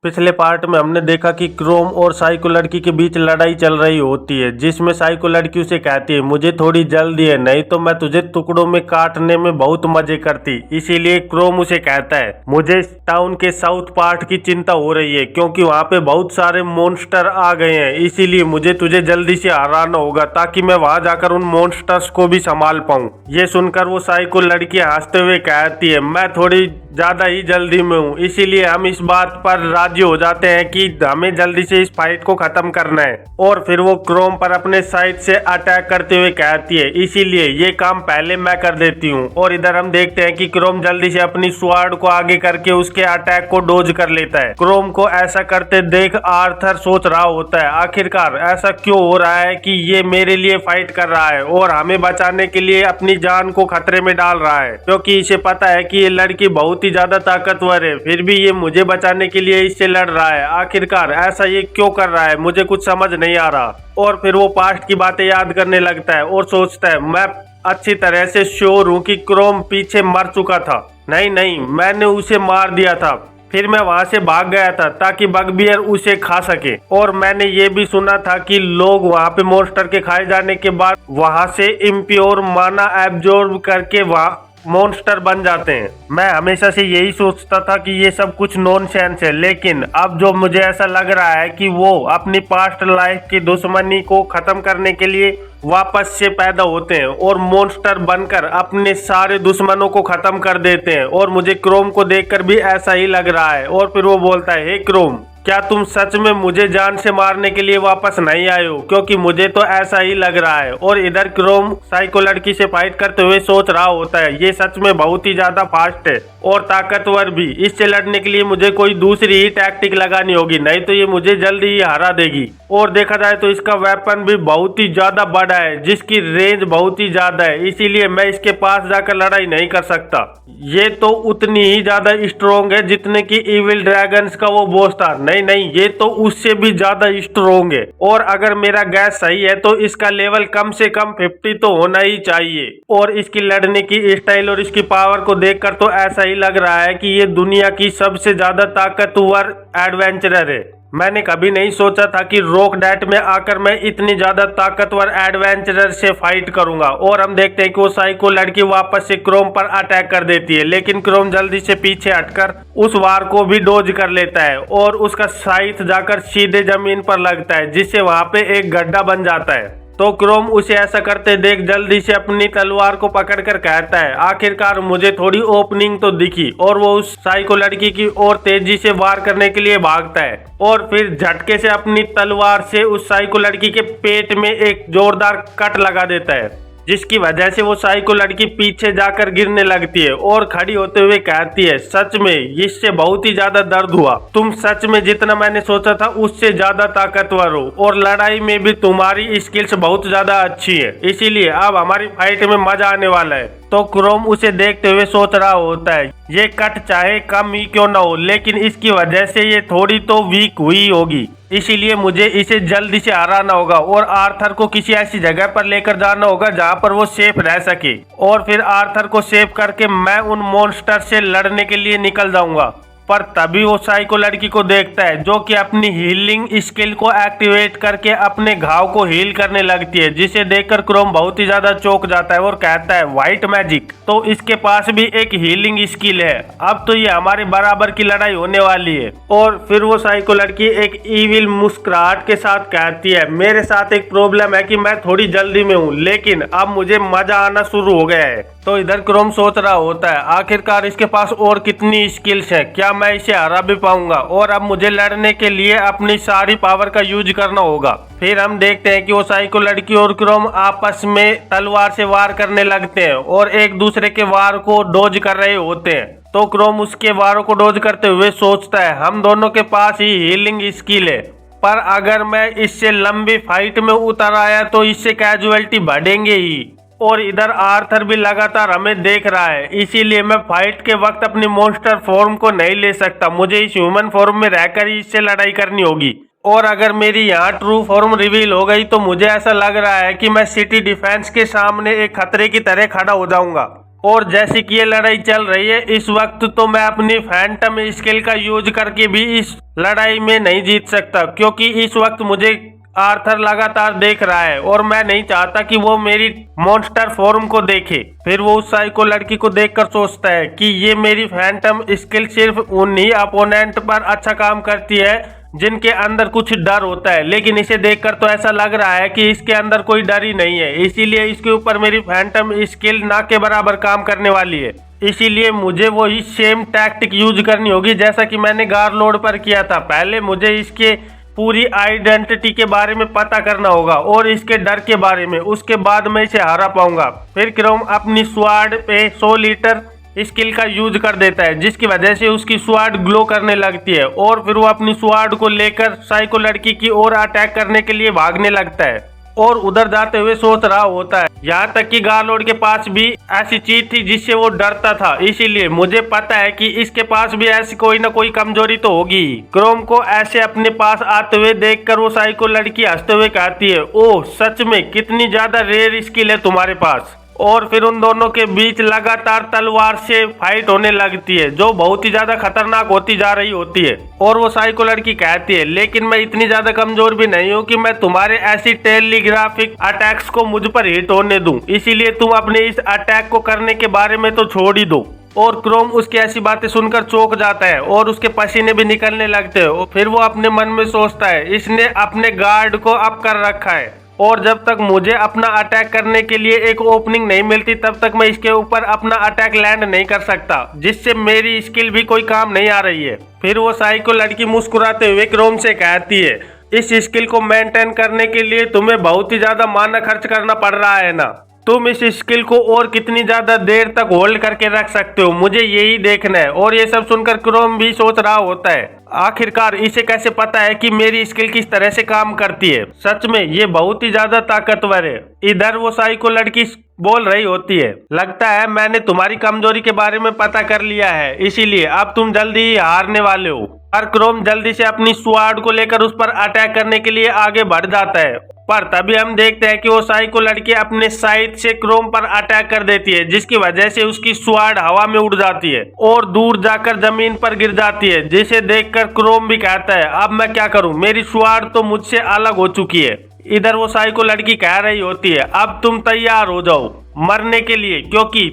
पिछले पार्ट में हमने देखा कि क्रोम और साइको लड़की के बीच लड़ाई चल रही होती है, जिसमें साइको लड़की उसे कहती है मुझे थोड़ी जल्दी है, नहीं तो मैं तुझे टुकड़ों में काटने में बहुत मजे करती। इसीलिए क्रोम उसे कहता है मुझे टाउन के साउथ पार्ट की चिंता हो रही है क्योंकि वहाँ पे बहुत सारे मॉन्स्टर आ गए हैं, इसीलिए मुझे तुझे जल्दी से हराना होगा ताकि मैं वहाँ जाकर उन मॉन्स्टर्स को भी संभाल पाऊँ। ये सुनकर वो साइको लड़की हंसते हुए कहती है मैं थोड़ी ज्यादा ही जल्दी में हूँ, इसीलिए हम इस बात पर राजी हो जाते हैं कि हमें जल्दी से इस फाइट को खत्म करना है। और फिर वो क्रोम पर अपने साइड से अटैक करते हुए कहती है इसीलिए ये काम पहले मैं कर देती हूँ। और इधर हम देखते हैं कि क्रोम जल्दी से अपनी स्वार्ड को आगे करके उसके अटैक को डोज कर लेता है। क्रोम को ऐसा करते देख आर्थर सोच रहा होता है आखिरकार ऐसा क्यों हो रहा है कि ये मेरे लिए फाइट कर रहा है और हमें बचाने के लिए अपनी जान को खतरे में डाल रहा है, क्योंकि इसे पता है कि ये लड़की बहुत ज्यादा ताकतवर है, फिर भी ये मुझे बचाने के लिए इससे लड़ रहा है। आखिरकार ऐसा ये क्यों कर रहा है, मुझे कुछ समझ नहीं आ रहा। और फिर वो पास्ट की बातें याद करने लगता है और सोचता है मैं अच्छी तरह से श्योर हूँ कि क्रोम पीछे मर चुका था। नहीं, मैंने उसे मार दिया था, फिर मैं वहां से भाग गया था ताकि बगबियर उसे खा सके। और मैंने ये भी सुना था कि लोग वहां पे मॉन्स्टर के खाए जाने के बाद वहां से इम्प्योर माना एब्जॉर्ब करके वहाँ मॉन्स्टर बन जाते हैं। मैं हमेशा से यही सोचता था कि ये सब कुछ नॉनसेंस है, लेकिन अब जो मुझे ऐसा लग रहा है कि वो अपनी पास्ट लाइफ की दुश्मनी को खत्म करने के लिए वापस से पैदा होते हैं और मॉन्स्टर बनकर अपने सारे दुश्मनों को खत्म कर देते हैं। और मुझे क्रोम को देखकर भी ऐसा ही लग रहा है। और फिर वो बोलता है हे क्रोम, क्या तुम सच में मुझे जान से मारने के लिए वापस नहीं आए हो, क्योंकि मुझे तो ऐसा ही लग रहा है। और इधर क्रोम साइको लड़की से फाइट करते हुए सोच रहा होता है ये सच में बहुत ही ज्यादा फास्ट है और ताकतवर भी, इससे लड़ने के लिए मुझे कोई दूसरी ही टैक्टिक लगानी होगी, नहीं तो ये मुझे जल्दी ही हरा देगी। और देखा जाए तो इसका वेपन भी बहुत ही ज्यादा बड़ा है जिसकी रेंज बहुत ही ज्यादा है, इसीलिए मैं इसके पास जाकर लड़ाई नहीं कर सकता। ये तो उतनी ही ज्यादा स्ट्रोंग है जितने की इविल ड्रैगन्स का वो बॉस था। नहीं, ये तो उससे भी ज्यादा स्ट्रोंग है। और अगर मेरा गैस सही है तो इसका लेवल कम से कम 50 तो होना ही चाहिए। और इसकी लड़ने की स्टाइल और इसकी पावर को देखकर तो ऐसा ही लग रहा है कि ये दुनिया की सबसे ज्यादा ताकतवर एडवेंचरर है। मैंने कभी नहीं सोचा था कि रॉक डैट में आकर मैं इतनी ज्यादा ताकतवर एडवेंचरर से फाइट करूंगा। और हम देखते हैं कि वो साइको लड़की वापस से क्रोम पर अटैक कर देती है, लेकिन क्रोम जल्दी से पीछे हटकर उस वार को भी डोज कर लेता है और उसका साइथ जाकर सीधे जमीन पर लगता है, जिससे वहां पे एक गड्ढा बन जाता है। तो क्रोम उसे ऐसा करते देख जल्दी से अपनी तलवार को पकड़कर कहता है आखिरकार मुझे थोड़ी ओपनिंग तो दिखी। और वो उस साइको लड़की की ओर तेजी से वार करने के लिए भागता है और फिर झटके से अपनी तलवार से उस साइको लड़की के पेट में एक जोरदार कट लगा देता है, जिसकी वजह से वो साइको लड़की पीछे जाकर गिरने लगती है और खड़ी होते हुए कहती है सच में इससे बहुत ही ज्यादा दर्द हुआ, तुम सच में जितना मैंने सोचा था उससे ज्यादा ताकतवर हो और लड़ाई में भी तुम्हारी स्किल्स बहुत ज्यादा अच्छी है, इसीलिए अब हमारी फाइट में मजा आने वाला है। तो क्रोम उसे देखते हुए सोच रहा होता है ये कट चाहे कम ही क्यों ना हो, लेकिन इसकी वजह से ये थोड़ी तो वीक हुई होगी, इसीलिए मुझे इसे जल्दी से हराना होगा और आर्थर को किसी ऐसी जगह पर लेकर जाना होगा जहां पर वो सेफ रह सके। और फिर आर्थर को सेव करके मैं उन मॉन्स्टर से लड़ने के लिए निकल जाऊंगा। पर तभी वो साइको लड़की को देखता है जो कि अपनी हीलिंग स्किल को एक्टिवेट करके अपने घाव को हील करने लगती है, जिसे देखकर क्रोम बहुत ही ज्यादा चौंक जाता है और कहता है व्हाइट मैजिक, तो इसके पास भी एक हीलिंग स्किल है, अब तो ये हमारे बराबर की लड़ाई होने वाली है। और फिर वो साइको लड़की एक ईविल मुस्कुराहट के साथ कहती है मेरे साथ एक प्रॉब्लम है कि मैं थोड़ी जल्दी में हूँ, लेकिन अब मुझे मजा आना शुरू हो गया है। तो इधर क्रोम सोच रहा होता है आखिरकार इसके पास और कितनी स्किल्स है, क्या मैं इसे हरा भी पाऊंगा, और अब मुझे लड़ने के लिए अपनी सारी पावर का यूज करना होगा। फिर हम देखते हैं कि वो साइको लड़की और क्रोम आपस में तलवार से वार करने लगते हैं और एक दूसरे के वार को डोज कर रहे होते हैं। तो क्रोम उसके वारों को डोज करते हुए सोचता है हम दोनों के पास ही हीलिंग स्किल है, पर अगर मैं इससे लंबी फाइट में उतर आया तो इससे कैजुअलिटी बढ़ेंगे ही। और इधर आर्थर भी लगातार हमें देख रहा है, इसीलिए मैं फाइट के वक्त अपनी मॉन्स्टर फॉर्म को नहीं ले सकता, मुझे इस ह्यूमन फॉर्म में रहकर ही इससे लड़ाई करनी होगी। और अगर मेरी यहाँ ट्रू फॉर्म रिवील हो गई तो मुझे ऐसा लग रहा है कि मैं सिटी डिफेंस के सामने एक खतरे की तरह खड़ा हो जाऊंगा। और जैसे कि ये लड़ाई चल रही है इस वक्त, तो मैं अपनी फैंटम स्किल का यूज करके भी इस लड़ाई में नहीं जीत सकता, क्योंकि इस वक्त मुझे आर्थर लगातार देख रहा है और मैं नहीं चाहता कि वो मेरी मॉन्स्टर फॉर्म को देखे। फिर वो उस साइको लड़की को देखकर सोचता है कि ये मेरी फैंटम स्किल सिर्फ उन्हीं अपोनेंट पर अच्छा काम करती है जिनके अंदर कुछ डर होता है, लेकिन इसे देखकर तो ऐसा लग रहा है कि इसके अंदर कोई डर ही नहीं है, इसीलिए इसके ऊपर मेरी फैंटम स्किल ना के बराबर काम करने वाली है। इसीलिए मुझे वही सेम टैक्टिक यूज करनी होगी जैसा कि मैंने गारलोड पर किया था। पहले मुझे इसके पूरी आइडेंटिटी के बारे में पता करना होगा और इसके डर के बारे में, उसके बाद मैं इसे हरा पाऊंगा। फिर क्रोम अपनी स्वाड पे 100 लीटर स्किल का यूज कर देता है, जिसकी वजह से उसकी स्वाड ग्लो करने लगती है और फिर वो अपनी स्वाड को लेकर साइको लड़की की ओर अटैक करने के लिए भागने लगता है और उधर जाते हुए सोच रहा होता है। यहाँ तक कि गारलोड के पास भी ऐसी चीज थी जिससे वो डरता था, इसीलिए मुझे पता है कि इसके पास भी ऐसी कोई ना कोई कमजोरी तो होगी। क्रोम को ऐसे अपने पास आते हुए देखकर वो साइको लड़की हंसते हुए कहती है, ओह सच में कितनी ज्यादा रेयर स्किल है तुम्हारे पास। और फिर उन दोनों के बीच लगातार तलवार से फाइट होने लगती है जो बहुत ही ज्यादा खतरनाक होती जा रही होती है। और वो साइको लड़की कहती है, लेकिन मैं इतनी ज्यादा कमजोर भी नहीं हूँ कि मैं तुम्हारे ऐसी टेलीग्राफिक अटैक्स को मुझ पर हिट होने दूं, इसीलिए तुम अपने इस अटैक को करने के बारे में तो छोड़ ही दो। और क्रोम उसकी ऐसी बातें सुनकर चौंक जाता है और उसके पसीने भी निकलने लगते हैं। फिर वो अपने मन में सोचता है, इसने अपने गार्ड को अप कर रखा है और जब तक मुझे अपना अटैक करने के लिए एक ओपनिंग नहीं मिलती तब तक मैं इसके ऊपर अपना अटैक लैंड नहीं कर सकता, जिससे मेरी स्किल भी कोई काम नहीं आ रही है। फिर वो साइको लड़की मुस्कुराते हुए क्रोम से कहती है, इस स्किल को मेंटेन करने के लिए तुम्हें बहुत ही ज्यादा माना खर्च करना पड़ रहा है ना, तुम इस स्किल को और कितनी ज्यादा देर तक होल्ड करके रख सकते हो, मुझे यही देखना है। और ये सब सुनकर क्रोम भी सोच रहा होता है, आखिरकार इसे कैसे पता है कि मेरी स्किल किस तरह से काम करती है, सच में ये बहुत ही ज्यादा ताकतवर है। इधर वो साइको लड़की बोल रही होती है, लगता है मैंने तुम्हारी कमजोरी के बारे में पता कर लिया है, इसीलिए अब तुम जल्दी ही हारने वाले हो। और क्रोम जल्दी से अपनी स्वाड को लेकर उस पर अटैक करने के लिए आगे बढ़ जाता है, पर तभी हम देखते हैं कि वो साइको लड़की अपने साइड से क्रोम पर अटैक कर देती है, जिसकी वजह से उसकी स्वाड हवा में उड़ जाती है और दूर जाकर जमीन पर गिर जाती है, जिसे देखकर क्रोम भी कहता है, अब मैं क्या करूं, मेरी स्वाड तो मुझसे अलग हो चुकी है। इधर वो साइको लड़की कह रही होती है, अब तुम तैयार हो जाओ मरने के लिए, क्योंकि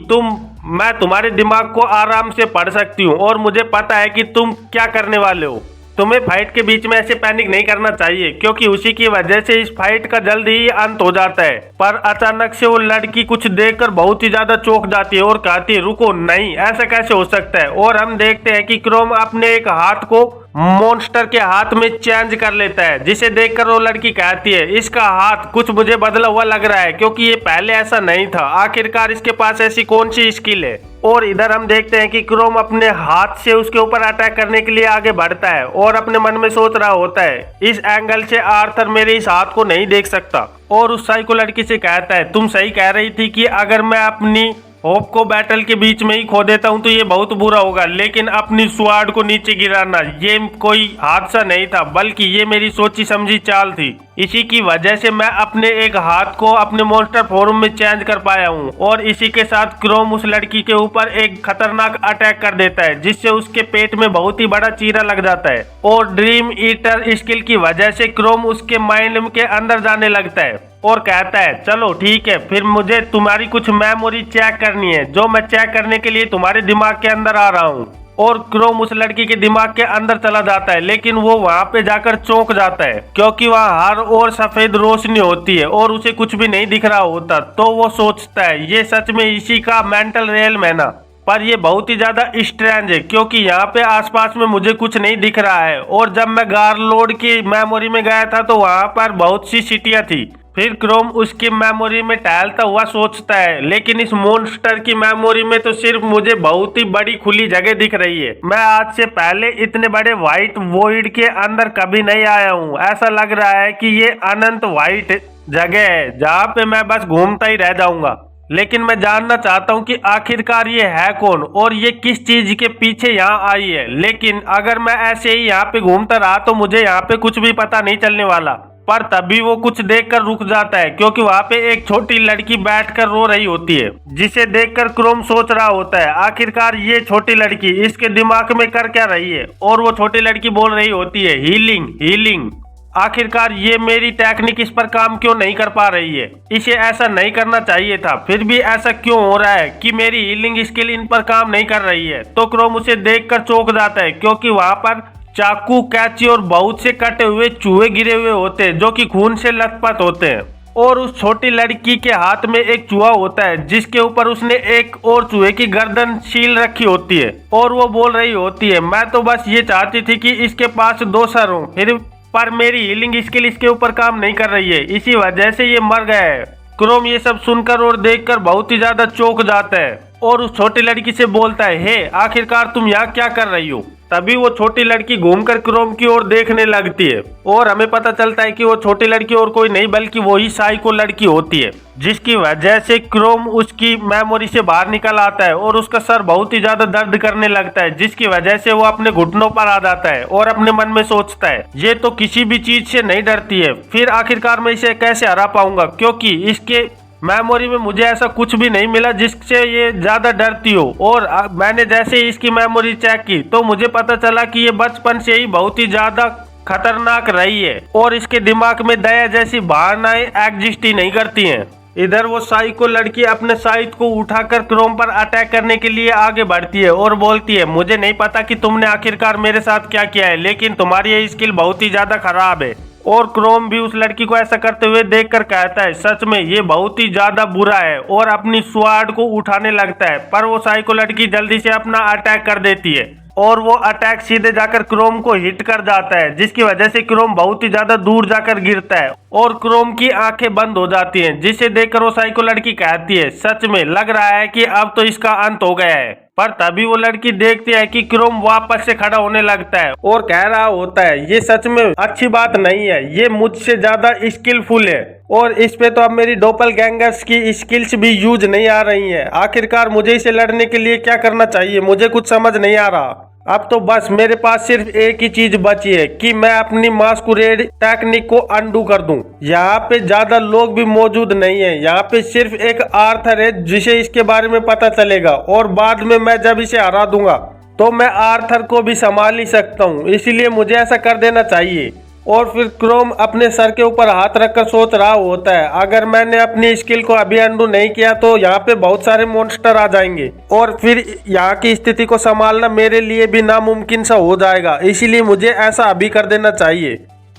मैं तुम्हारे दिमाग को आराम से पढ़ सकती हूँ और मुझे पता है कि तुम क्या करने वाले हो। तुम्हें फाइट के बीच में ऐसे पैनिक नहीं करना चाहिए, क्योंकि उसी की वजह से इस फाइट का जल्द ही अंत हो जाता है। पर अचानक से वो लड़की कुछ देखकर बहुत ही ज्यादा चौंक जाती है और कहती है, रुको, नहीं, ऐसा कैसे हो सकता है। और हम देखते हैं कि क्रोम अपने एक हाथ को मॉन्स्टर के हाथ में चेंज कर लेता है, जिसे देखकर वो लड़की कहती है, इसका हाथ कुछ मुझे बदला हुआ लग रहा है, क्योंकि ये पहले ऐसा नहीं था, आखिरकार इसके पास ऐसी कौन सी स्किल है। और इधर हम देखते हैं कि क्रोम अपने हाथ से उसके ऊपर अटैक करने के लिए आगे बढ़ता है और अपने मन में सोच रहा होता है, इस एंगल से आर्थर मेरे इस हाथ को नहीं देख सकता। और उस साइको लड़की से कहता है, तुम सही कह रही थी कि अगर मैं अपनी होप को बैटल के बीच में ही खो देता हूं तो ये बहुत बुरा होगा, लेकिन अपनी स्वाड को नीचे गिराना ये कोई हादसा नहीं था, बल्कि ये मेरी सोची समझी चाल थी। इसी की वजह से मैं अपने एक हाथ को अपने मॉन्स्टर फॉर्म में चेंज कर पाया हूँ। और इसी के साथ क्रोम उस लड़की के ऊपर एक खतरनाक अटैक कर देता है, जिससे उसके पेट में बहुत ही बड़ा चीरा लग जाता है। और ड्रीम ईटर स्किल की वजह से क्रोम उसके माइंड के अंदर जाने लगता है और कहता है, चलो ठीक है, फिर मुझे तुम्हारी कुछ मेमोरी चेक करनी है, जो मैं चेक करने के लिए तुम्हारे दिमाग के अंदर आ रहा हूँ। और क्रोम उस लड़की के दिमाग के अंदर चला जाता है, लेकिन वो वहाँ पे जाकर चौंक जाता है, क्योंकि वहाँ हर ओर सफेद रोशनी होती है और उसे कुछ भी नहीं दिख रहा होता। तो वो सोचता है, ये सच में इसी का मेंटल रियल्म है ना, पर ये बहुत ही ज्यादा स्ट्रेंज है, क्योंकि यहाँ पे आसपास में मुझे कुछ नहीं दिख रहा है। और जब मैं गारलोड की मेमोरी में गया था तो वहाँ पर बहुत सी सिटियाँ थी। फिर क्रोम उसकी मेमोरी में टहलता हुआ सोचता है, लेकिन इस मॉन्स्टर की मेमोरी में तो सिर्फ मुझे बहुत ही बड़ी खुली जगह दिख रही है। मैं आज से पहले इतने बड़े व्हाइट वॉइड के अंदर कभी नहीं आया हूँ। ऐसा लग रहा है कि ये अनंत व्हाइट जगह है जहाँ पे मैं बस घूमता ही रह जाऊंगा। लेकिन मैं जानना चाहता हूँ कि आखिरकार ये है कौन और ये किस चीज के पीछे यहाँ आई है। लेकिन अगर मैं ऐसे ही यहाँ पे घूमता रहा तो मुझे यहाँ पे कुछ भी पता नहीं चलने वाला। पर तभी वो कुछ देखकर रुक जाता है क्योंकि वहाँ पे एक छोटी लड़की बैठकर रो रही होती है, जिसे देखकर क्रोम सोच रहा होता है आखिरकार ये छोटी लड़की इसके दिमाग में कर क्या रही है। और वो छोटी लड़की बोल रही होती है हीलिंग हीलिंग, आखिरकार ये मेरी टेक्निक इस पर काम क्यों नहीं कर पा रही है, इसे ऐसा नहीं करना चाहिए था, फिर भी ऐसा क्यों हो रहा है कि मेरी हीलिंग स्किल इन पर काम नहीं कर रही है। तो क्रोम उसे देखकर चौंक जाता है क्योंकि वहाँ पर चाकू, कैंची और बहुत से कटे हुए चूहे गिरे हुए होते हैं जो कि खून से लथपथ होते हैं। और उस छोटी लड़की के हाथ में एक चूहा होता है जिसके ऊपर उसने एक और चूहे की गर्दन शील रखी होती है। और वो बोल रही होती है मैं तो बस ये चाहती थी कि इसके पास 2 सर हों, फिर पर मेरी हीलिंग स्किल इसके ऊपर काम नहीं कर रही है, इसी वजह से ये मर गया है। क्रोम ये सब सुनकर और देखकर बहुत ही ज्यादा चौंक जाता है और उस छोटी लड़की से बोलता है हे आखिरकार तुम यहाँ क्या कर रही हो। तभी वो छोटी लड़की घूमकर क्रोम की ओर देखने लगती है और हमें पता चलता है कि वो छोटी लड़की और कोई नहीं बल्कि वही साइको लड़की होती है, जिसकी वजह से क्रोम उसकी मेमोरी से बाहर निकल आता है और उसका सर बहुत ही ज्यादा दर्द करने लगता है, जिसकी वजह से वो अपने घुटनों पर आ जाता है और अपने मन में सोचता है ये तो किसी भी चीज से नहीं डरती है, फिर आखिरकार मैं इसे कैसे हरा पाऊंगा क्योंकि इसके मेमोरी में मुझे ऐसा कुछ भी नहीं मिला जिससे ये ज्यादा डरती हो। और मैंने जैसे ही इसकी मेमोरी चेक की तो मुझे पता चला कि ये बचपन से ही बहुत ही ज्यादा खतरनाक रही है और इसके दिमाग में दया जैसी भावनाएं एग्जिस्ट ही नहीं करती हैं। इधर वो साइको लड़की अपने साइड को उठाकर क्रोम पर अटैक करने के लिए आगे बढ़ती है और बोलती है मुझे नहीं पता कि तुमने आखिरकार मेरे साथ क्या किया है, लेकिन तुम्हारी ये स्किल बहुत ही ज्यादा खराब है। और क्रोम भी उस लड़की को ऐसा करते हुए देखकर कहता है सच में ये बहुत ही ज्यादा बुरा है और अपनी स्वाड को उठाने लगता है, पर वो साइको लड़की जल्दी से अपना अटैक कर देती है और वो अटैक सीधे जाकर क्रोम को हिट कर जाता है, जिसकी वजह से क्रोम बहुत ही ज्यादा दूर जाकर गिरता है और क्रोम की आंखें बंद हो जाती हैं, जिसे देखकर वो साइको लड़की कहती है सच में लग रहा है कि अब तो इसका अंत हो गया है। पर तभी वो लड़की देखती है कि क्रोम वापस से खड़ा होने लगता है और कह रहा होता है ये सच में अच्छी बात नहीं है, ये मुझसे ज्यादा स्किलफुल है और इस पे तो अब मेरी डोपलगैंगर्स की स्किल्स भी यूज नहीं आ रही हैं। आखिरकार मुझे इसे लड़ने के लिए क्या करना चाहिए, मुझे कुछ समझ नहीं आ रहा। अब तो बस मेरे पास सिर्फ एक ही चीज बची है कि मैं अपनी मास्कुरेड टेक्निक को अंडू कर दूं। यहाँ पे ज्यादा लोग भी मौजूद नहीं है, यहाँ पे सिर्फ एक आर्थर है जिसे इसके बारे में पता चलेगा और बाद में मैं जब इसे हरा दूंगा तो मैं आर्थर को भी संभाल ही सकता हूँ, इसीलिए मुझे ऐसा कर देना चाहिए। और फिर क्रोम अपने सर के ऊपर हाथ रखकर सोच रहा होता है अगर मैंने अपनी स्किल को अभी अंडू नहीं किया तो यहाँ पे बहुत सारे मॉन्स्टर आ जाएंगे और फिर यहाँ की स्थिति को संभालना मेरे लिए भी नामुमकिन सा हो जाएगा, इसीलिए मुझे ऐसा अभी कर देना चाहिए।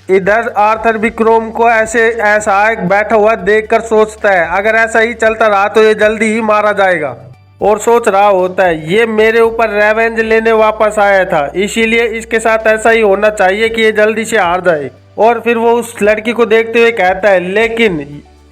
इधर आर्थर भी क्रोम को ऐसे ऐसा बैठा हुआ देखकर सोचता है अगर ऐसा ही चलता रहा तो ये जल्दी ही मारा जाएगा और सोच रहा होता है ये मेरे ऊपर रेवेंज लेने वापस आया था, इसीलिए इसके साथ ऐसा ही होना चाहिए कि ये जल्दी से हार जाए। और फिर वो उस लड़की को देखते हुए कहता है लेकिन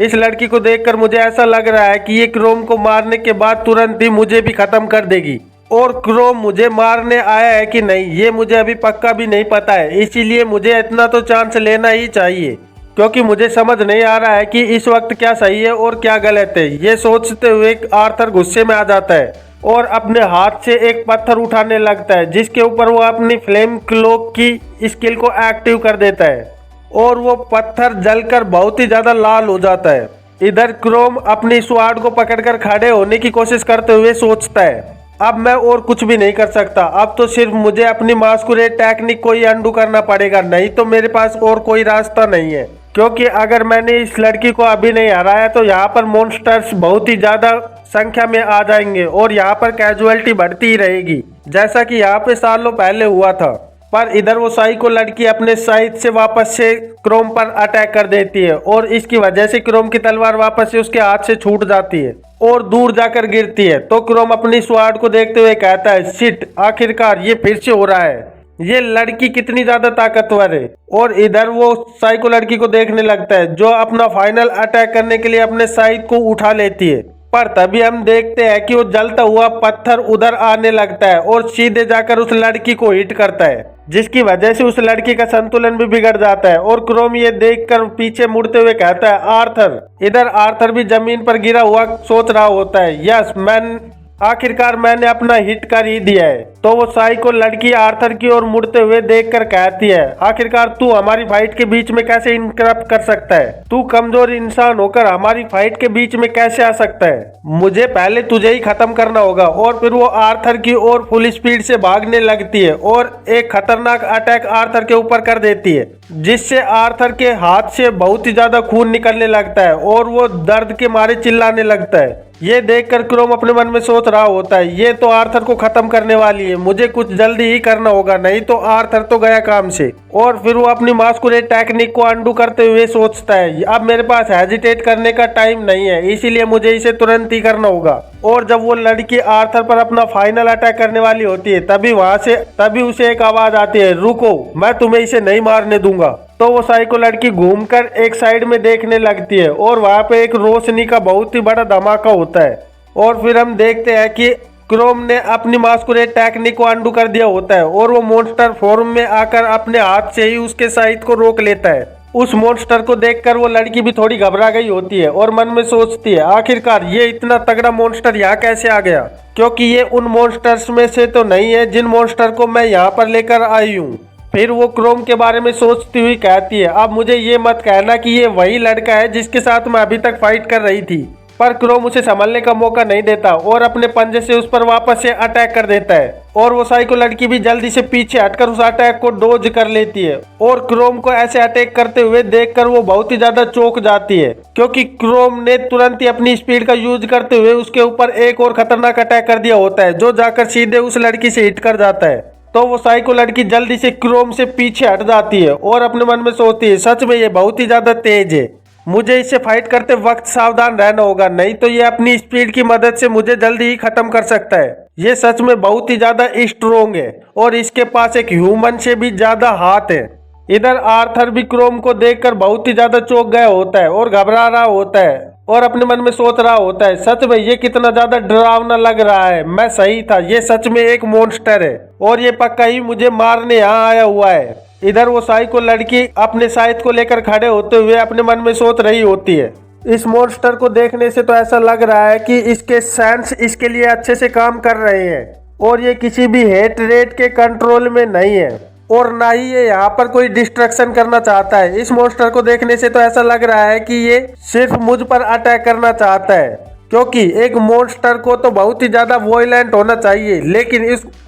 इस लड़की को देखकर मुझे ऐसा लग रहा है कि ये क्रोम को मारने के बाद तुरंत ही मुझे भी खत्म कर देगी और क्रोम मुझे मारने आया है कि नहीं ये मुझे अभी पक्का भी नहीं पता है, इसीलिए मुझे इतना तो चांस लेना ही चाहिए क्योंकि मुझे समझ नहीं आ रहा है कि इस वक्त क्या सही है और क्या गलत है। ये सोचते हुए आर्थर गुस्से में आ जाता है और अपने हाथ से एक पत्थर उठाने लगता है जिसके ऊपर वो अपनी फ्लेम क्लोक की स्किल को एक्टिव कर देता है और वो पत्थर जलकर बहुत ही ज्यादा लाल हो जाता है। इधर क्रोम अपनी स्वाड को पकड़कर खड़े होने की कोशिश करते हुए सोचता है अब मैं और कुछ भी नहीं कर सकता, अब तो सिर्फ मुझे अपनी मास्कुरेड टेक्निक को ही अंडू करना पड़ेगा, नहीं तो मेरे पास और कोई रास्ता नहीं है। क्योंकि अगर मैंने इस लड़की को अभी नहीं हराया तो यहाँ पर मॉन्स्टर्स बहुत ही ज्यादा संख्या में आ जाएंगे और यहाँ पर कैजुअलिटी बढ़ती ही रहेगी, जैसा कि यहाँ पे सालों पहले हुआ था। पर इधर वो साइको लड़की अपने साइड से वापस से क्रोम पर अटैक कर देती है और इसकी वजह से क्रोम की तलवार वापस से उसके हाथ से छूट जाती है और दूर जाकर गिरती है। तो क्रोम अपनी स्वाड को देखते हुए कहता है शिट, आखिरकार ये फिर से हो रहा है, ये लड़की कितनी ज्यादा ताकतवर है। और इधर वो साइको लड़की को देखने लगता है जो अपना फाइनल अटैक करने के लिए अपने साइड को उठा लेती है। पर तभी हम देखते हैं कि वो जलता हुआ पत्थर उधर आने लगता है और सीधे जाकर उस लड़की को हिट करता है, जिसकी वजह से उस लड़की का संतुलन भी बिगड़ जाता है। और क्रोम ये देखकर पीछे मुड़ते हुए कहता है आर्थर। इधर आर्थर भी जमीन पर गिरा हुआ सोच रहा होता है यस मैन आखिरकार मैंने अपना हिट कर ही दिया है। तो वो साइको लड़की आर्थर की ओर मुड़ते हुए देखकर कहती है, आखिरकार तू हमारी फाइट के बीच में कैसे इंटरप्ट कर सकता है? तू कमजोर इंसान होकर हमारी फाइट के बीच में कैसे आ सकता है? मुझे पहले तुझे ही खत्म करना होगा। और फिर वो आर्थर की ओर फुल स्पीड से भागने लगती है और एक खतरनाक अटैक आर्थर के ऊपर कर देती है, जिससे आर्थर के हाथ से बहुत ही ज्यादा खून निकलने लगता है और वो दर्द के मारे चिल्लाने लगता है। ये देखकर क्रोम अपने मन में सोच रहा होता है, ये तो आर्थर को खत्म करने वाली है, मुझे कुछ जल्दी ही करना होगा, नहीं तो आर्थर तो गया काम से। और फिर वो अपनी मास्कुरेट टेक्निक को अंडू करते हुए सोचता है, अब मेरे पास हेजिटेट करने का टाइम नहीं है, इसीलिए मुझे इसे तुरंत ही करना होगा। और जब वो लड़की आर्थर पर अपना फाइनल अटैक करने वाली होती है, तभी उसे एक आवाज आती है, रुको, मैं तुम्हें इसे नहीं मारने दूंगा। तो वो साइको लड़की घूमकर एक साइड में देखने लगती है और वहां पे एक रोशनी का बहुत ही बड़ा धमाका होता है। और फिर हम देखते हैं कि क्रोम ने अपनी मास्कुरेट टेक्निक को अंडू कर दिया होता है और वो मॉन्स्टर फॉर्म में आकर अपने हाथ से ही उसके साइड को रोक लेता है। उस मॉन्स्टर को देखकर वो लड़की भी थोड़ी घबरा गई होती है और मन में सोचती है, आखिरकार ये इतना तगड़ा मॉन्स्टर यहाँ कैसे आ गया, क्योंकि ये उन मॉन्स्टर्स में से तो नहीं है जिन मॉन्स्टर को मैं यहाँ पर लेकर आई हूँ। फिर वो क्रोम के बारे में सोचती हुई कहती है, अब मुझे ये मत कहना कि ये वही लड़का है जिसके साथ मैं अभी तक फाइट कर रही थी। पर क्रोम उसे संभलने का मौका नहीं देता और अपने पंजे से उस पर वापस से अटैक कर देता है। और वो साइको लड़की भी जल्दी से पीछे हटकर उस अटैक को डोज कर लेती है और क्रोम को ऐसे अटैक करते हुए देखकर वो बहुत ही ज्यादा चौंक जाती है, क्योंकि क्रोम ने तुरंत ही अपनी स्पीड का यूज करते हुए उसके ऊपर एक और खतरनाक अटैक कर दिया होता है, जो जाकर सीधे उस लड़की से हिट कर जाता है। तो वो साइको लड़की जल्दी से क्रोम से पीछे हट जाती है और अपने मन में सोचती है, सच में ये बहुत ही ज्यादा तेज है, मुझे इससे फाइट करते वक्त सावधान रहना होगा, नहीं तो ये अपनी स्पीड की मदद से मुझे जल्दी ही खत्म कर सकता है। ये सच में बहुत ही ज्यादा स्ट्रोंग है और इसके पास एक ह्यूमन से भी ज्यादा हाथ है। इधर आर्थर भी क्रोम को देखकर बहुत ही ज्यादा चौंक गया होता है और घबरा रहा होता है और अपने मन में सोच रहा होता है, सच में ये कितना ज्यादा डरावना लग रहा है, मैं सही था, ये सच में एक मॉन्स्टर है और ये पक्का ही मुझे मारने यहाँ आया हुआ है। इधर वो साइको लड़की अपने साइड को लेकर खड़े होते हुए अपने मन में सोच रही होती है, इस मॉन्स्टर को देखने से तो ऐसा लग रहा है कि इसके सेंस इसके लिए अच्छे से काम कर रहे हैं और ये किसी भी हेट रेट के कंट्रोल में नहीं है और ना ही ये यहाँ पर कोई डिस्ट्रक्शन करना चाहता है। इस मॉन्स्टर को देखने से तो ऐसा लग रहा है कि ये सिर्फ मुझ पर अटैक करना चाहता है, क्योंकि एक मॉन्स्टर को तो बहुत ही ज्यादा वॉयलेंट होना चाहिए, लेकिन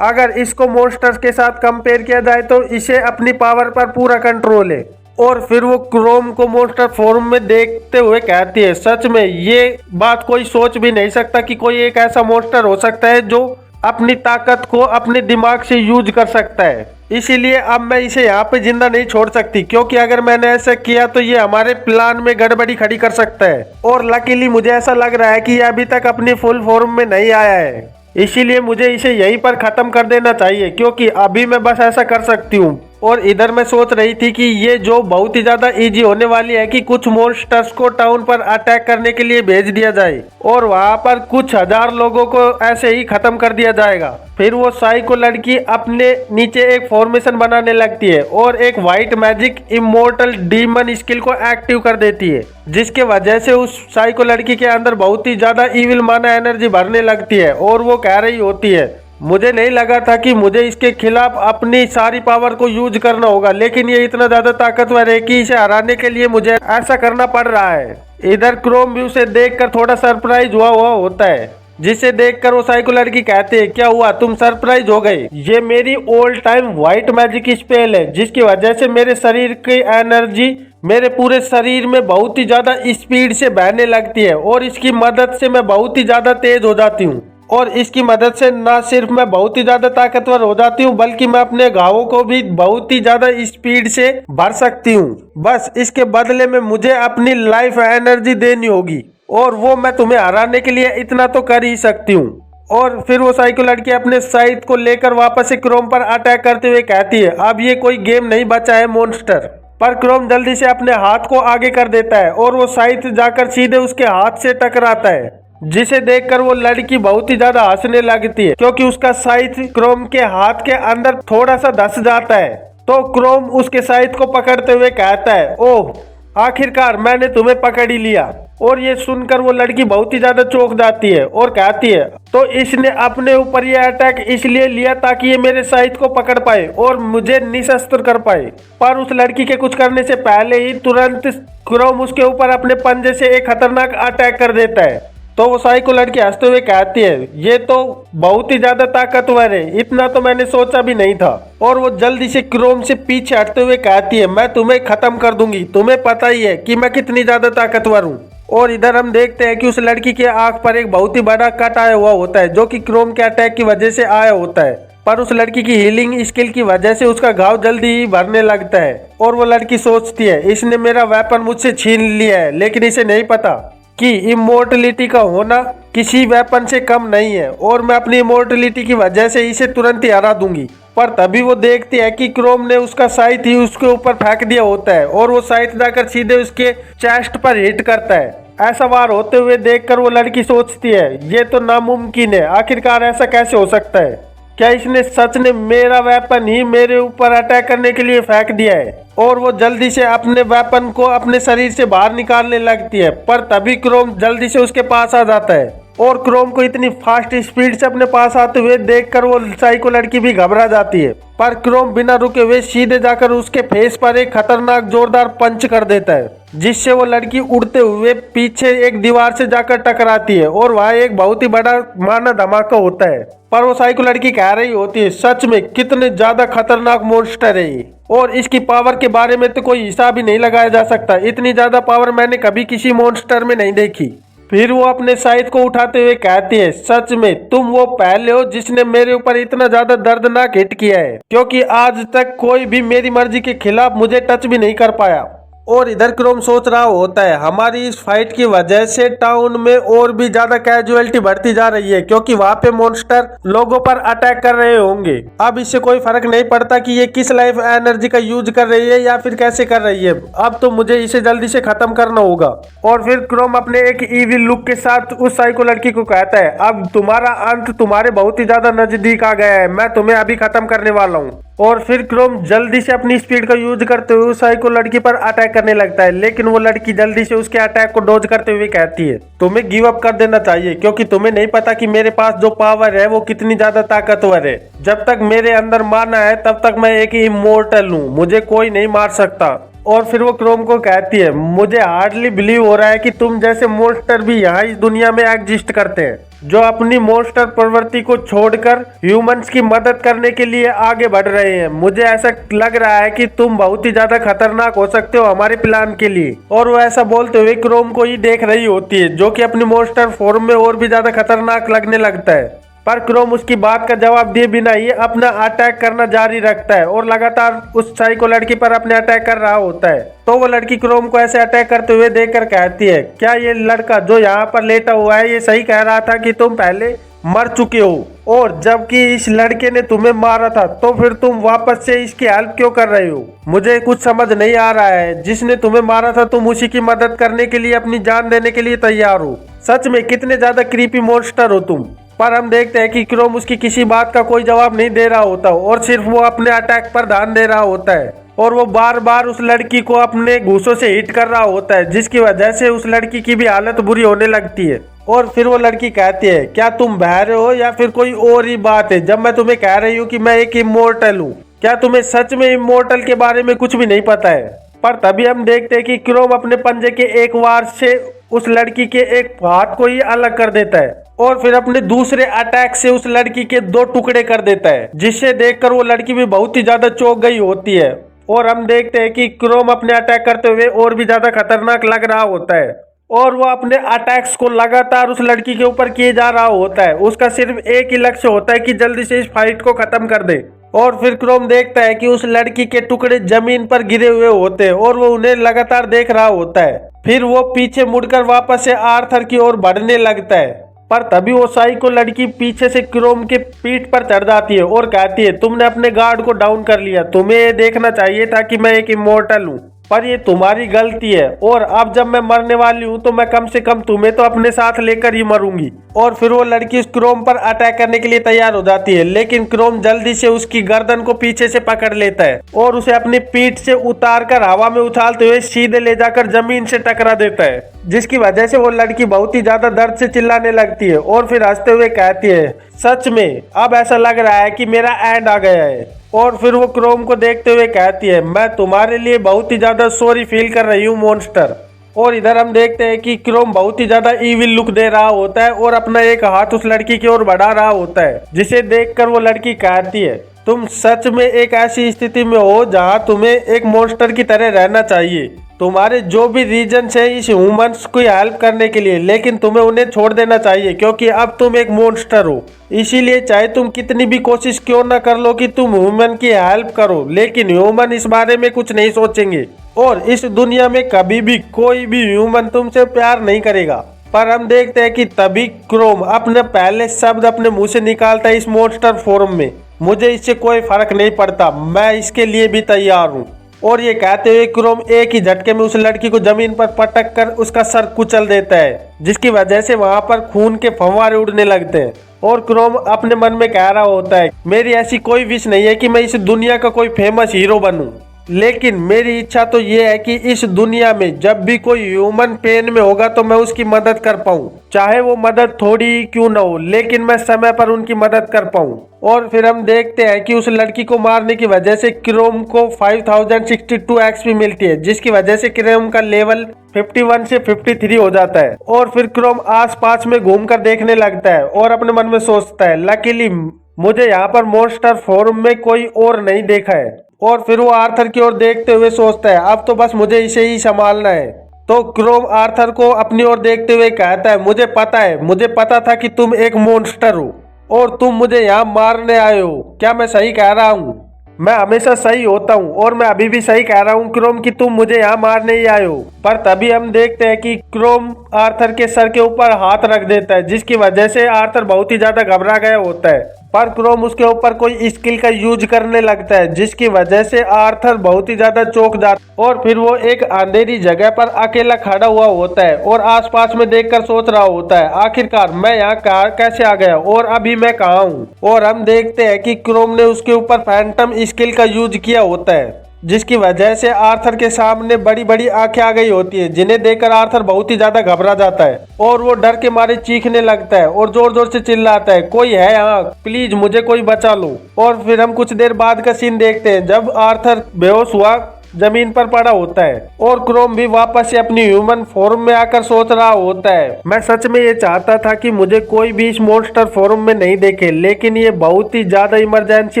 अगर इसको मॉन्स्टर्स के साथ कंपेयर किया जाए तो इसे अपनी पावर पर पूरा कंट्रोल है। और फिर वो क्रोम को मॉन्स्टर फॉर्म में देखते हुए कहती है, सच में ये बात कोई सोच भी नहीं सकता कि कोई एक ऐसा मॉन्स्टर हो सकता है जो अपनी ताकत को अपने दिमाग से यूज कर सकता है, इसीलिए अब मैं इसे यहाँ पे जिंदा नहीं छोड़ सकती, क्योंकि अगर मैंने ऐसा किया तो ये हमारे प्लान में गड़बड़ी खड़ी कर सकता है। और लकीली मुझे ऐसा लग रहा है कि ये अभी तक अपनी फुल फॉर्म में नहीं आया है, इसीलिए मुझे इसे यहीं पर खत्म कर देना चाहिए, क्योंकि अभी मैं बस ऐसा कर सकती हूँ। और इधर मैं सोच रही थी कि ये जो बहुत ही ज्यादा इजी होने वाली है कि कुछ मॉन्स्टर्स को टाउन पर अटैक करने के लिए भेज दिया जाए और वहां पर कुछ हजार लोगों को ऐसे ही खत्म कर दिया जाएगा। फिर वो साइको लड़की अपने नीचे एक फॉर्मेशन बनाने लगती है और एक white magic immortal demon skill को एक्टिव कर देती है, जिसके वजह से उस साइको लड़की के अंदर बहुत ही ज्यादा इविल माना एनर्जी भरने लगती है और वो कह रही होती है, मुझे नहीं लगा था कि मुझे इसके खिलाफ अपनी सारी पावर को यूज करना होगा, लेकिन ये इतना ज्यादा ताकतवर है कि इसे हराने के लिए मुझे ऐसा करना पड़ रहा है। इधर क्रोम भी उसे देखकर थोड़ा सरप्राइज हुआ होता है, जिसे देखकर वो साइको लड़की कहते हैं, क्या हुआ, तुम सरप्राइज हो गए? ये मेरी all time white magic spell है, जिसकी वजह से मेरे शरीर की एनर्जी मेरे पूरे शरीर में बहुत ही ज्यादा स्पीड से बहने लगती है और इसकी मदद से मैं बहुत ही ज्यादा तेज हो जाती हूँ। और इसकी मदद से ना सिर्फ मैं बहुत ही ज्यादा ताकतवर हो जाती हूँ, बल्कि मैं अपने घावों को भी बहुत ही ज्यादा स्पीड से भर सकती हूँ। बस इसके बदले में मुझे अपनी लाइफ एनर्जी देनी होगी और वो मैं तुम्हें हराने के लिए इतना तो कर ही सकती हूँ। और फिर वो साइको लड़की अपने साइड को लेकर वापस से क्रोम पर अटैक करते हुए कहती है, अब ये कोई गेम नहीं बचा है मॉन्स्टर। पर क्रोम जल्दी से अपने हाथ को आगे कर देता है और वो साइड जाकर सीधे उसके हाथ से टकराता है, जिसे देखकर वो लड़की बहुत ही ज्यादा हंसने लगती है, क्योंकि उसका साइज क्रोम के हाथ के अंदर थोड़ा सा धस जाता है। तो क्रोम उसके साइज को पकड़ते हुए कहता है, ओह आखिरकार मैंने तुम्हें पकड़ ही लिया। और ये सुनकर वो लड़की बहुत ही ज्यादा चौंक जाती है और कहती है, तो इसने अपने ऊपर ये अटैक इसलिए लिया ताकि ये मेरे शाहिद को पकड़ पाए और मुझे निशस्त्र कर पाए। पर उस लड़की के कुछ करने से पहले ही तुरंत क्रोम उसके ऊपर अपने पंजे से एक खतरनाक अटैक कर देता है। तो वो साइको लड़की हंसते हुए कहती है, ये तो बहुत ही ज्यादा ताकतवर है, इतना तो मैंने सोचा भी नहीं था। और वो जल्दी से क्रोम से पीछे हटते हुए कहती है, मैं तुम्हें खत्म कर दूंगी, तुम्हें पता ही है कि मैं कितनी ज्यादा ताकतवर हूँ। और इधर हम देखते हैं कि उस लड़की के आंख पर एक बहुत ही बड़ा कट आया हुआ होता है, जो कि क्रोम के अटैक की वजह से आया होता है। पर उस लड़की की हीलिंग स्किल की वजह से उसका घाव जल्दी ही भरने लगता है। और वो लड़की सोचती है, इसने मेरा वेपन मुझसे छीन लिया है, लेकिन इसे नहीं पता कि इमोर्टलिटी का होना किसी वेपन से कम नहीं है और मैं अपनी इमोर्टलिटी की वजह से इसे तुरंत ही हरा दूंगी। पर तभी वो देखती है कि क्रोम ने उसका साइथ ही उसके ऊपर फेंक दिया होता है और वो साइथ जाकर सीधे उसके चेस्ट पर हिट करता है। ऐसा वार होते हुए देखकर वो लड़की सोचती है, ये तो नामुमकिन है, आखिरकार ऐसा कैसे हो सकता है? क्या इसने सच ने मेरा वेपन ही मेरे ऊपर अटैक करने के लिए फेंक दिया है? और वो जल्दी से अपने वेपन को अपने शरीर से बाहर निकालने लगती है। पर तभी क्रोम जल्दी से उसके पास आ जाता है और क्रोम को इतनी फास्ट स्पीड से अपने पास आते हुए देखकर वो साइको लड़की भी घबरा जाती है। पर क्रोम बिना रुके हुए सीधे जाकर उसके फेस पर एक खतरनाक जोरदार पंच कर देता है, जिससे वो लड़की उड़ते हुए पीछे एक दीवार से जाकर टकराती है और वहाँ एक बहुत ही बड़ा माना धमाका होता है। पर वो साइको लड़की कह रही होती है, सच में कितने ज्यादा खतरनाक मॉन्स्टर है ये, और इसकी पावर के बारे में तो कोई हिसाब ही नहीं लगाया जा सकता। इतनी ज्यादा पावर मैंने कभी किसी मॉन्स्टर में नहीं देखी। फिर वो अपने साइड को उठाते हुए कहती है, सच में तुम वो पहले हो जिसने मेरे ऊपर इतना ज्यादा दर्दनाक हिट किया है, क्योंकि आज तक कोई भी मेरी मर्जी के खिलाफ मुझे टच भी नहीं कर पाया। और इधर क्रोम सोच रहा होता है, हमारी इस फाइट की वजह से टाउन में और भी ज्यादा कैजुअलिटी बढ़ती जा रही है, क्योंकि वहाँ पे मॉन्स्टर लोगों पर अटैक कर रहे होंगे। अब इससे कोई फर्क नहीं पड़ता कि ये किस लाइफ एनर्जी का यूज कर रही है या फिर कैसे कर रही है, अब तो मुझे इसे जल्दी से खत्म करना होगा। और फिर क्रोम अपने एक इविल लुक के साथ उस साइको लड़की को कहता है, अब तुम्हारा अंत तुम्हारे बहुत ही ज्यादा नजदीक आ गया है, मैं तुम्हें अभी खत्म करने वाला हूँ। और फिर क्रोम जल्दी से अपनी स्पीड का यूज करते हुए उस साइको लड़की पर अटैक करने लगता है, लेकिन वो लड़की जल्दी से उसके अटैक को डॉज करते हुए कहती है, तुम्हें गिव अप कर देना चाहिए, क्योंकि तुम्हें नहीं पता कि मेरे पास जो पावर है वो कितनी ज्यादा ताकतवर है। जब तक मेरे अंदर माना है तब तक मैं एक इमोर्टल हूँ, मुझे कोई नहीं मार सकता। और फिर वो क्रोम को कहती है, मुझे हार्डली बिलीव हो रहा है कि तुम जैसे मॉन्स्टर भी यहाँ इस दुनिया में एग्जिस्ट करते हैं, जो अपनी मॉन्स्टर प्रवृत्ति को छोड़कर ह्यूमंस की मदद करने के लिए आगे बढ़ रहे हैं। मुझे ऐसा लग रहा है कि तुम बहुत ही ज्यादा खतरनाक हो सकते हो हमारे प्लान के लिए। और वो ऐसा बोलते हुए क्रोम को ही देख रही होती है, जो कि अपनी मॉन्स्टर फॉर्म में और भी ज्यादा खतरनाक लगने लगता है। पर क्रोम उसकी बात का जवाब दिए बिना ही अपना अटैक करना जारी रखता है और लगातार उस साइको लड़की पर अपने अटैक कर रहा होता है। तो वो लड़की क्रोम को ऐसे अटैक करते हुए देखकर कहती है, क्या ये लड़का जो यहाँ पर लेटा हुआ है ये सही कह रहा था कि तुम पहले मर चुके हो, और जबकि इस लड़के ने तुम्हें मारा था तो फिर तुम वापस से इसकी हेल्प क्यों कर रहे हो? मुझे कुछ समझ नहीं आ रहा है, जिसने तुम्हें मारा था तुम उसी की मदद करने के लिए अपनी जान देने के लिए तैयार हो। सच में कितने ज्यादा क्रीपी मॉन्स्टर हो तुम। पर हम देखते हैं कि क्रोम उसकी किसी बात का कोई जवाब नहीं दे रहा होता और सिर्फ वो अपने अटैक पर ध्यान दे रहा होता है, और वो बार बार उस लड़की को अपने घूंसों से हिट कर रहा होता है, जिसकी वजह से उस लड़की की भी हालत बुरी होने लगती है। और फिर वो लड़की कहती है, क्या तुम बहरे हो या फिर कोई और ही बात है, जब मैं तुम्हें कह रही हूँ कि मैं एक इमोर्टल हूँ? क्या तुम्हें सच में इमोर्टल के बारे में कुछ भी नहीं पता है? पर तभी हम देखते हैं कि क्रोम अपने पंजे के एक वार से उस लड़की के एक हाथ को ही अलग कर देता है और फिर अपने दूसरे अटैक से उस लड़की के 2 टुकड़े कर देता है, जिससे देखकर वो लड़की भी बहुत ही ज्यादा चौंक गई होती है। और हम देखते हैं कि क्रोम अपने अटैक करते हुए और भी ज्यादा खतरनाक लग रहा होता है और वो अपने अटैक्स को लगातार उस लड़की के ऊपर किए जा रहा होता है। उसका सिर्फ एक ही लक्ष्य होता है कि जल्दी से इस फाइट को खत्म कर दे। और फिर क्रोम देखता है कि उस लड़की के टुकड़े जमीन पर गिरे हुए होते हैं और वो उन्हें लगातार देख रहा होता है। फिर वो पीछे मुड़कर वापस से आर्थर की ओर बढ़ने लगता है, पर तभी वो साइको लड़की पीछे से क्रोम के पीठ पर चढ़ जाती है और कहती है, तुमने अपने गार्ड को डाउन कर लिया, तुम्हें ये देखना चाहिए था कि मैं एक इमोर्टल हूँ। पर ये तुम्हारी गलती है और अब जब मैं मरने वाली हूँ तो मैं कम से कम तुम्हें तो अपने साथ लेकर ही मरूंगी। और फिर वो लड़की उस क्रोम पर अटैक करने के लिए तैयार हो जाती है, लेकिन क्रोम जल्दी से उसकी गर्दन को पीछे से पकड़ लेता है और उसे अपनी पीठ से उतार कर हवा में उछालते हुए सीधे ले जाकर जमीन से टकरा देता है, जिसकी वजह से वो लड़की बहुत ही ज्यादा दर्द से चिल्लाने लगती है और फिर हंसते हुए कहती है, सच में अब ऐसा लग रहा है कि मेरा एंड आ गया है। और फिर वो क्रोम को देखते हुए कहती है, मैं तुम्हारे लिए बहुत ही ज्यादा सॉरी फील कर रही हूँ मॉन्स्टर। और इधर हम देखते हैं कि क्रोम बहुत ही ज्यादा ईविल लुक दे रहा होता है और अपना एक हाथ उस लड़की की ओर बढ़ा रहा होता है, जिसे देखकर वो लड़की कहती है, तुम सच में एक ऐसी स्थिति में हो जहां तुम्हें एक मॉन्स्टर की तरह रहना चाहिए। तुम्हारे जो भी रीजंस है इस ह्यूमंस को हेल्प करने के लिए, लेकिन तुम्हें उन्हें छोड़ देना चाहिए क्योंकि अब तुम एक मॉन्स्टर हो। इसीलिए चाहे तुम कितनी भी कोशिश क्यों ना कर लो कि तुम ह्यूमन की हेल्प करो, लेकिन ह्यूमन इस बारे में कुछ नहीं सोचेंगे और इस दुनिया में कभी भी कोई भी ह्यूमन तुमसे प्यार नहीं करेगा। पर हम देखते हैं कि तभी क्रोम अपने पहले शब्द अपने मुंह से निकालता है इस मॉन्स्टर फॉर्म में, मुझे इससे कोई फर्क नहीं पड़ता, मैं इसके लिए भी तैयार हूँ। और ये कहते हुए क्रोम एक ही झटके में उस लड़की को जमीन पर पटक कर उसका सर कुचल देता है, जिसकी वजह से वहां पर खून के फव्वारे उड़ने लगते हैं। और क्रोम अपने मन में कह रहा होता है, मेरी ऐसी कोई विश नहीं है कि मैं इस दुनिया का कोई फेमस हीरो बनूं, लेकिन मेरी इच्छा तो ये है कि इस दुनिया में जब भी कोई ह्यूमन पेन में होगा तो मैं उसकी मदद कर पाऊं, चाहे वो मदद थोड़ी ही क्यों ना हो, लेकिन मैं समय पर उनकी मदद कर पाऊं। और फिर हम देखते हैं कि उस लड़की को मारने की वजह से क्रोम को 5062 एक्सपी मिलती है, जिसकी वजह से क्रोम का लेवल 51 से 53 हो जाता है। और फिर क्रोम आसपास में घूमकर देखने लगता है और अपने मन में सोचता है, लकीली मुझे यहाँ पर मॉन्स्टर फॉर्म में कोई और नहीं देखा है। और फिर वो आर्थर की ओर देखते हुए सोचता है, अब तो बस मुझे इसे ही संभालना है। तो क्रोम आर्थर को अपनी ओर देखते हुए कहता है, मुझे पता था कि तुम एक मॉन्स्टर हो और तुम मुझे यहाँ मारने आए हो। क्या मैं सही कह रहा हूँ? मैं हमेशा सही होता हूँ और मैं अभी भी सही कह रहा हूँ क्रोम कि तुम मुझे यहाँ मारने ही आए हो। पर तभी हम देखते हैं कि क्रोम आर्थर के सर के ऊपर हाथ रख देता है, जिसकी वजह से आर्थर बहुत ही ज्यादा घबरा गया होता है। पर क्रोम उसके ऊपर कोई स्किल का यूज करने लगता है, जिसकी वजह से आर्थर बहुत ही ज्यादा चौंक जाता है। और फिर वो एक अंधेरी जगह पर अकेला खड़ा हुआ होता है और आसपास में देखकर सोच रहा होता है, आखिरकार मैं यहाँ कैसे आ गया और अभी मैं कहाँ हूँ। और हम देखते हैं कि क्रोम ने उसके ऊपर फैंटम स्किल का यूज किया होता है, जिसकी वजह से आर्थर के सामने बड़ी बड़ी आंखें आ गई होती है, जिन्हें देखकर आर्थर बहुत ही ज्यादा घबरा जाता है और वो डर के मारे चीखने लगता है और जोर जोर से चिल्लाता है, कोई है यहाँ, प्लीज मुझे कोई बचा लो। और फिर हम कुछ देर बाद का सीन देखते हैं जब आर्थर बेहोश हुआ जमीन पर पड़ा होता है और क्रोम भी वापस से अपनी ह्यूमन फॉर्म में आकर सोच रहा होता है, मैं सच में ये चाहता था कि मुझे कोई भी इस मॉन्स्टर फॉर्म में नहीं देखे, लेकिन ये बहुत ही ज्यादा इमरजेंसी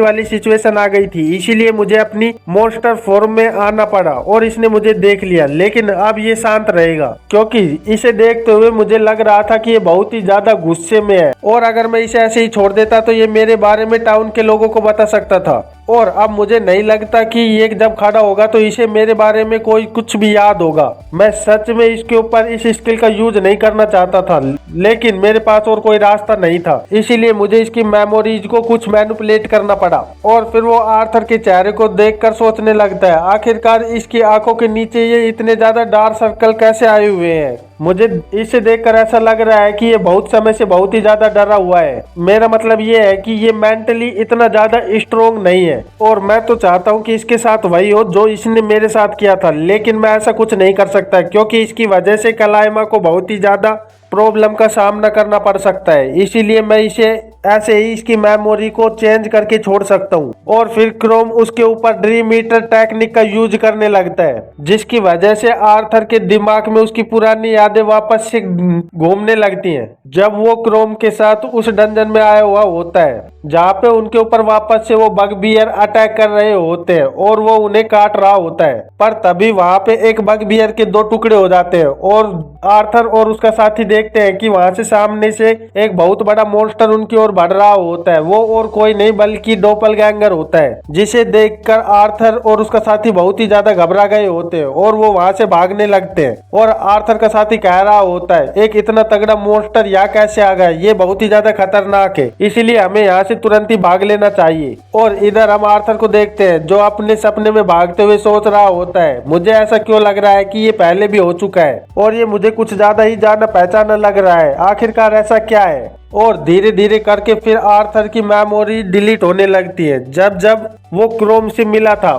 वाली सिचुएशन आ गई थी, इसीलिए मुझे अपनी मॉन्स्टर फॉर्म में आना पड़ा और इसने मुझे देख लिया। लेकिन अब ये शांत रहेगा क्योंकि इसे देखते हुए मुझे लग रहा था कि ये बहुत ही ज्यादा गुस्से में है और अगर मैं इसे ऐसे ही छोड़ देता तो ये मेरे बारे में टाउन के लोगों को बता सकता था। और अब मुझे नहीं लगता कि ये जब खड़ा होगा तो इसे मेरे बारे में कोई कुछ भी याद होगा। मैं सच में इसके ऊपर इस स्किल का यूज नहीं करना चाहता था, लेकिन मेरे पास और कोई रास्ता नहीं था, इसीलिए मुझे इसकी मेमोरीज को कुछ मैनिपुलेट करना पड़ा। और फिर वो आर्थर के चेहरे को देखकर सोचने लगता है, आखिरकार इसकी आंखों के नीचे ये इतने ज्यादा डार्क सर्कल कैसे आए हुए हैं। मुझे इसे देखकर ऐसा लग रहा है कि ये बहुत समय से बहुत ही ज्यादा डरा हुआ है। मेरा मतलब ये है कि ये मेंटली इतना ज्यादा स्ट्रोंग नहीं है और मैं तो चाहता हूँ कि इसके साथ वही हो जो इसने मेरे साथ किया था, लेकिन मैं ऐसा कुछ नहीं कर सकता क्योंकि इसकी वजह से कलाइमा को बहुत ही ज्यादा प्रॉब्लम का सामना करना पड़ सकता है, इसीलिए मैं इसे ऐसे ही इसकी मेमोरी को चेंज करके छोड़ सकता हूँ। और फिर क्रोम उसके ऊपर ड्रीम ईटर टेक्निक का यूज करने लगता है, जिसकी वजह से आर्थर के दिमाग में उसकी पुरानी यादें वापस से घूमने लगती हैं। जब वो क्रोम के साथ उस डंजन में आया हुआ होता है जहाँ पे उनके ऊपर वापस से वो बगबियर अटैक कर रहे होते हैं और वो उन्हें काट रहा होता है, पर तभी वहाँ पे एक बगबियर के 2 टुकड़े हो जाते हैं और आर्थर और उसका साथी देखते हैं कि वहाँ से सामने से एक बहुत बड़ा मॉन्स्टर उनकी ओर बढ़ रहा होता है। वो और कोई नहीं बल्कि डोपलगैंगर होता है, जिसे देखकर आर्थर और उसका साथी बहुत ही ज्यादा घबरा गए होते हैं और वो वहाँ से भागने लगते हैं। और आर्थर का साथी कह रहा होता है, एक इतना तगड़ा मॉन्स्टर यहाँ कैसे आ गए, ये बहुत ही ज्यादा खतरनाक है, इसीलिए हमें यहाँ से तुरंत ही भाग लेना चाहिए। और इधर हम आर्थर को देखते हैं जो अपने सपने में भागते हुए सोच रहा होता है, मुझे ऐसा क्यों लग रहा है कि ये पहले भी हो चुका है और ये मुझे कुछ ज्यादा ही जाना पहचाना लग रहा है, आखिरकार ऐसा क्या है। और धीरे धीरे करके फिर आर्थर की मेमोरी डिलीट होने लगती है। जब जब वो क्रोम से मिला था,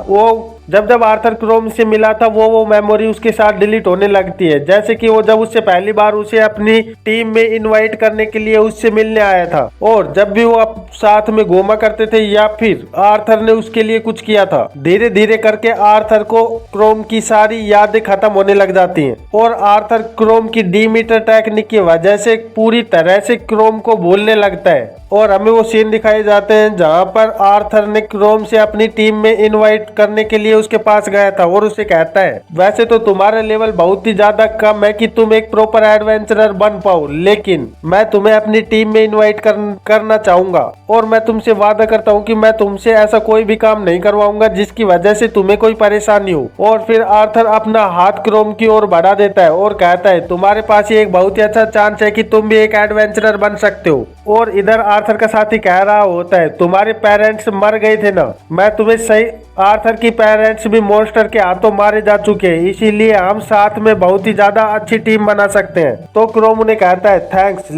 जब आर्थर क्रोम से मिला था वो मेमोरी उसके साथ डिलीट होने लगती है। जैसे कि वो जब उससे पहली बार उसे अपनी टीम में इनवाइट करने के लिए उससे मिलने आया था और जब भी वो साथ में घूमा करते थे या फिर आर्थर ने उसके लिए कुछ किया था। धीरे धीरे करके आर्थर को क्रोम की सारी यादें खत्म होने लग जाती हैं और आर्थर क्रोम की डीमीटर टेक्निक की वजह से पूरी तरह से क्रोम को भूलने लगता है। और हमें वो सीन दिखाए जाते हैं जहां पर आर्थर ने क्रोम से अपनी टीम में इनवाइट करने के लिए उसके पास गया था और उसे कहता है, वैसे तो तुम्हारा लेवल बहुत ही ज्यादा कम है कि तुम एक प्रॉपर एडवेंचरर बन पाओ, लेकिन मैं तुम्हें अपनी टीम में इनवाइट करना चाहूंगा और मैं तुमसे वादा करता हूँ कि मैं तुमसे ऐसा कोई भी काम नहीं करवाऊंगा जिसकी वजह से तुम्हें कोई परेशानी हो। और फिर आर्थर अपना हाथ क्रोम की ओर बढ़ा देता है और कहता है, तुम्हारे पास ये एक बहुत ही अच्छा चांस है कि तुम भी एक एडवेंचरर बन सकते हो। और इधर आर्थर का साथी कह रहा होता है, तुम्हारे पेरेंट्स मर गए थे ना, मैं तुम्हें सही। आर्थर की पेरेंट्स भी मॉन्स्टर के हाथों मारे जा चुके हैं, इसीलिए हम साथ में बहुत ही ज्यादा अच्छी टीम बना सकते हैं। तो क्रोम उन्हें कहता है, थैंक्स,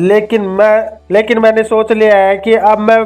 लेकिन मैंने सोच लिया है कि अब मैं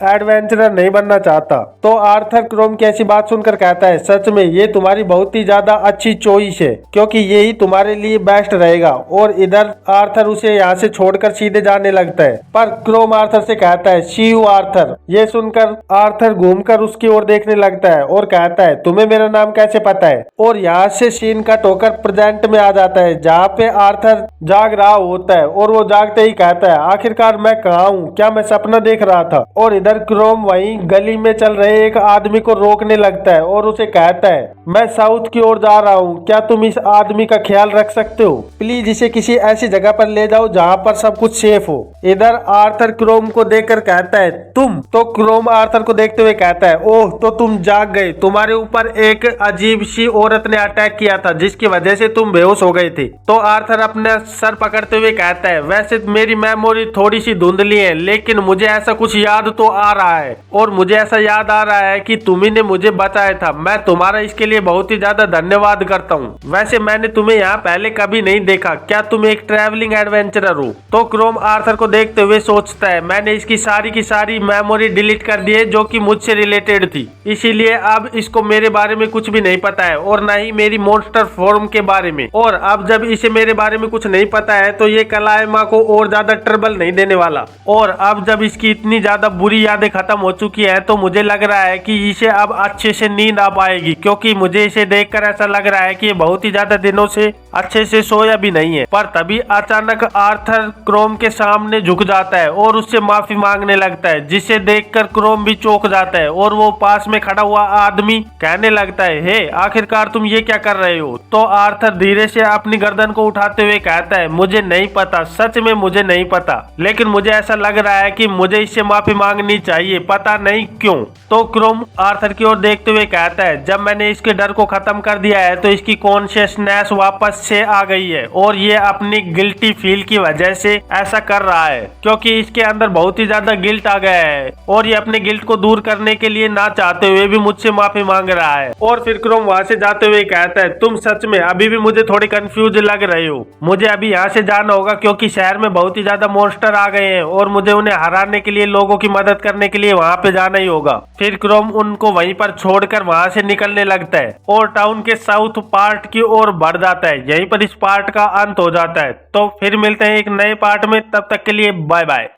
एडवेंचरर नहीं बनना चाहता। तो आर्थर क्रोम की ऐसी बात सुनकर कहता है, सच में ये तुम्हारी बहुत ही ज्यादा अच्छी चॉइस है क्योंकि यही तुम्हारे लिए बेस्ट रहेगा। और इधर आर्थर उसे यहाँ से छोड़कर सीधे जाने लगता है, पर क्रोम आर्थर से कहता है, सी यू आर्थर। ये सुनकर आर्थर घूमकर उसकी ओर देखने लगता है और कहता है, तुम्हें मेरा नाम कैसे पता है। और यहाँ से सीन का टोकर प्रेजेंट में आ जाता है जहाँ पे आर्थर जाग रहा होता है और वो जागते ही कहता है, आखिरकार मैं कहाँ हूँ, क्या मैं सपना देख रहा था। और इधर क्रोम वहीं गली में चल रहे एक आदमी को रोकने लगता है और उसे कहता है, मैं साउथ की ओर जा रहा हूँ, क्या तुम इस आदमी का ख्याल रख सकते हो, प्लीज इसे किसी ऐसी जगह पर ले जाओ जहाँ पर सब कुछ सेफ हो। इधर आर्थर क्रोम को देखकर कहता है, तुम। तो क्रोम आर्थर को देखते हुए कहता है, ओह तो तुम जाग गए, तुम्हारे ऊपर एक अजीब सी औरत ने अटैक किया था जिसकी वजह से तुम बेहोश हो गए थे। तो आर्थर अपना सर पकड़ते हुए कहता है, वैसे मेरी मेमोरी थोड़ी सी धुंधली है लेकिन मुझे ऐसा कुछ याद तो आ रहा है और मुझे ऐसा याद आ रहा है कि तुम्ही ने मुझे बचाया था, मैं तुम्हारा इसके लिए बहुत ही ज्यादा धन्यवाद करता हूँ। वैसे मैंने तुम्हें यहाँ पहले कभी नहीं देखा, क्या तुम एक ट्रैवलिंग एडवेंचरर हो। तो क्रोम आर्थर को देखते हुए सोचता है, मैंने इसकी सारी की सारी मेमोरी डिलीट कर दी है जो कि मुझसे रिलेटेड थी, इसीलिए अब इसको मेरे बारे में कुछ भी नहीं पता है और न ही मेरी मॉन्स्टर फॉर्म के बारे में। और अब जब इसे मेरे बारे में कुछ नहीं पता है तो ये कलाइमा को और ज्यादा ट्रबल नहीं देने वाला। और अब जब इसकी इतनी ज्यादा बुरी यादें खत्म हो चुकी है तो मुझे लग रहा है कि इसे अब अच्छे से नींद आ पाएगी, क्योंकि मुझे इसे देखकर ऐसा लग रहा है कि ये बहुत ही ज्यादा दिनों से अच्छे से सोया भी नहीं है। पर तभी अचानक आर्थर क्रोम के सामने झुक जाता है और उससे माफी मांगने लगता है, जिसे देखकर क्रोम भी चौंक जाता है और वो पास में खड़ा हुआ आदमी कहने लगता है, हे आखिरकार तुम ये क्या कर रहे हो। तो आर्थर धीरे से अपनी गर्दन को उठाते हुए कहता है, मुझे नहीं पता, सच में मुझे नहीं पता, लेकिन मुझे ऐसा लग रहा है कि मुझे इससे माफी मांगनी चाहिए, पता नहीं क्यों। तो क्रोम आर्थर की ओर देखते हुए कहता है, जब मैंने इसके डर को खत्म कर दिया है तो इसकी कॉन्शियसनेस वापस से आ गई है और ये अपनी गिल्टी फील की वजह से ऐसा कर रहा है, क्योंकि इसके अंदर बहुत ही ज्यादा गिल्ट आ गया है और ये अपने गिल्ट को दूर करने के लिए ना चाहते हुए भी मुझसे माफी मांग रहा है। और फिर क्रोम वहां से जाते हुए कहता है, तुम सच में अभी भी मुझे थोड़े कंफ्यूज लग रहे हो, मुझे अभी यहाँ से जाना होगा क्योंकि शहर में बहुत ही ज्यादा मॉन्स्टर आ गए हैं और मुझे उन्हें हराने के लिए लोगों की मदद करने के लिए वहाँ पे जाना ही होगा। फिर क्रोम उनको वहीं पर छोड़कर वहाँ से निकलने लगता है और टाउन के साउथ पार्ट की ओर बढ़ जाता है। यहीं पर इस पार्ट का अंत हो जाता है। तो फिर मिलते हैं एक नए पार्ट में, तब तक के लिए बाय बाय।